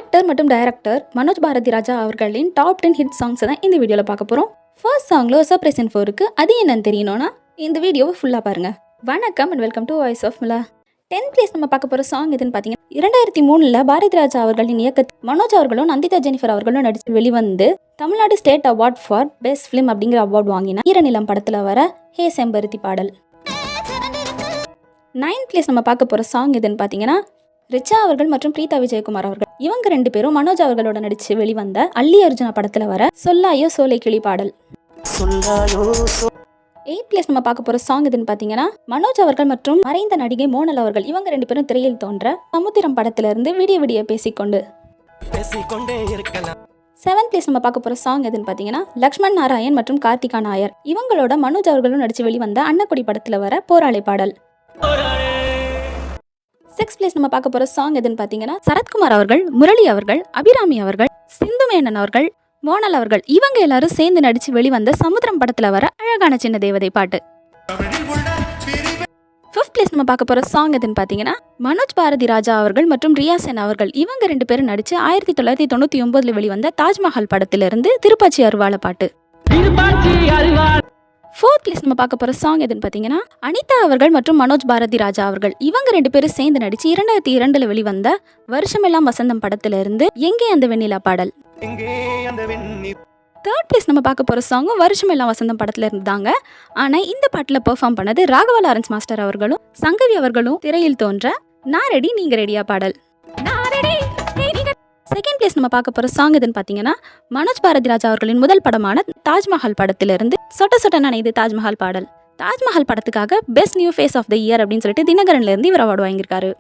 Actor மற்றும் director Manoj Bharathi Raja அவர்களின் top 10 hit songs தான் இந்த வீடியோவில் பார்க்க போகிறோம். ஃபர்ஸ்ட் சாங்ல சர்ப்ரைசன் 4க்கு அது என்னன்னு தெரியணும்னா இந்த வீடியோவை ஃபுல்லாக பாருங்க. வணக்கம் and welcome to voice of மிலா. 10th பிளேஸ் நம்ம பார்க்க போகிற சாங் எதுன்னு பார்த்தீங்கன்னா 2003 பாரதி ராஜா அவர்களின் இயக்கத்தில் மனோஜ் அவர்களும் நந்திதா ஜெனிஃபர் அவர்களும் நடித்து வெளிவந்து Tamil Nadu state award for best film அப்படிங்கிற அவார்டு வாங்கின ஈரநிலம் படத்தில் வர ஹே செம்பருத்தி பாடல். 9th பிளேஸ் நம்ம பார்க்க போகிற சாங் எதுன்னு பார்த்தீங்கன்னா ரிச்சா அவர்கள் மற்றும் பிரீதா விஜயகுமார் அவர்கள் இவங்க 2 பேரும் மனோஜ் அவர்களோட நடிச்சு வெளிவந்த அல்லி அர்ஜுனா படத்துல வர சொல்லாயோ சோலை கிளி பாடல். 8th பிளேஸ் நம்ம பார்க்க போற சாங் எதுன்னு பாத்தீங்கன்னா மனோஜ் அவர்கள் மற்றும் மறைந்த நடிகை மோனல் அவர்கள் இவங்க 2 பேரும் திரையில் தோன்ற சமுத்திரம் படத்துல இருந்து விடிய விடிய பேசிக்கொண்டே இருக்கலாம். 7th பிளேஸ் நம்ம பார்க்க போற சாங் எதுன்னு பாத்தீங்கன்னா லக்ஷ்மண் நாராயண் மற்றும் கார்த்திகா நாயர் இவங்களோட மனோஜ் அவர்களும் நடிச்சு வெளிவந்த அன்னக்குடி படத்துல வர போராளி பாடல். 6th பிளேஸ் நம்ம பார்க்க போற சாங் எதுன்னு பாத்தீங்கன்னா சரத்குமார் அவர்கள், முரளி அவர்கள், அபிராமி அவர்கள், சிந்து மேனன் அவர்கள், மோனல் அவர்கள் இவங்க எல்லாரும் சேர்ந்து நடிச்சு வெளிவந்த சமுத்திரம் படத்துல வர அழகான சின்ன தேவதை பாட்டு. 5th பிளேஸ் நம்ம பார்க்க போற சாங் எதுன்னு பாத்தீங்கன்னா மனோஜ் பாரதி ராஜா அவர்கள் மற்றும் ரியா சென் அவர்கள் இவங்க 2 பேரும் நடிச்சு 1999 வெளிவந்த தாஜ்மஹால் படத்திலிருந்து திருப்பாச்சி அருவாள பாட்டு. 4th பிளேஸ் நம்ம பார்க்க போற சாங் எதுன்னு பாத்தீங்கன்னா அனிதா அவர்கள் மற்றும் மனோஜ் பாரதி ராஜா அவர்கள் இவங்க 2 பேரும் சேர்ந்து நடிச்சு 2002 வெளிவந்த வருஷமெல்லாம் வசந்தம் படத்துல இருந்து எங்கே அந்த வெண்ணிலா பாடல். 3rd பிளேஸ் நம்ம பார்க்க போற சாங்கும் வருஷமெல்லாம் வசந்தம் படத்துல இருந்தாங்க. ஆனா இந்த பாட்டுல பெர்ஃபார்ம் பண்ணது ராகவா லாரன்ஸ் மாஸ்டர் அவர்களும் சங்கவி அவர்களும் திரையில் தோன்ற நான் ரெடி நீங்க ரெடியா பாடல். 2nd பிளேஸ் நம்ம பார்க்க போற சாங் எதுன்னு பாத்தீங்கன்னா மனோஜ் பாரதி ராஜா அவர்களின் முதல் படமான தாஜ்மஹால் படத்திலிருந்து சொட்ட சொட்ட நனைது தாஜ்மஹால் பாடல். தாஜ்மஹால் படத்துக்காக best new face of the year அப்படின்னு சொல்லிட்டு தினகரன்ல இருந்து இவர் அவார்டு வாங்கியிருக்காரு.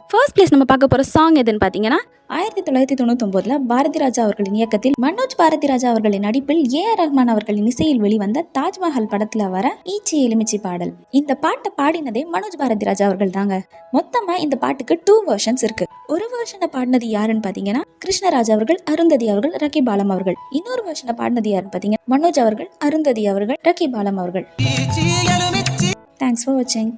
ஃபர்ஸ்ட் பிளேஸ் நம்ம பார்க்க போற சாங் எதுன்னு பாத்தீங்கன்னா 1999 பாரதி ராஜா அவர்களின் இயக்கத்தில் மனோஜ் பாரதி ராஜா அவர்களின் நடிப்பில் ஏ.ஆர். ரஹ்மான் அவர்களின் இசையில் வெளிவந்த தாஜ்மஹால் படத்துல வர ஈச்சி எலுமிச்சி பாடல். இந்த பாட்டை பாடினதே மனோஜ் பாரதி ராஜா அவர்கள் தாங்க. மொத்தமா இந்த பாட்டுக்கு 2 வெர்ஷன்ஸ் இருக்கு. ஒரு வெர்ஷனை பாடினது யாருன்னு பாத்தீங்கன்னா கிருஷ்ணராஜ் அவர்கள், அருந்ததி அவர்கள், ரக்கி பாலம் அவர்கள். இன்னொரு வெர்ஷனை பாடினது யாருன்னு பாத்தீங்கன்னா மனோஜ் அவர்கள், அருந்ததி அவர்கள், ரக்கி பாலம் அவர்கள். தேங்க்ஸ் ஃபார் வாட்சிங்.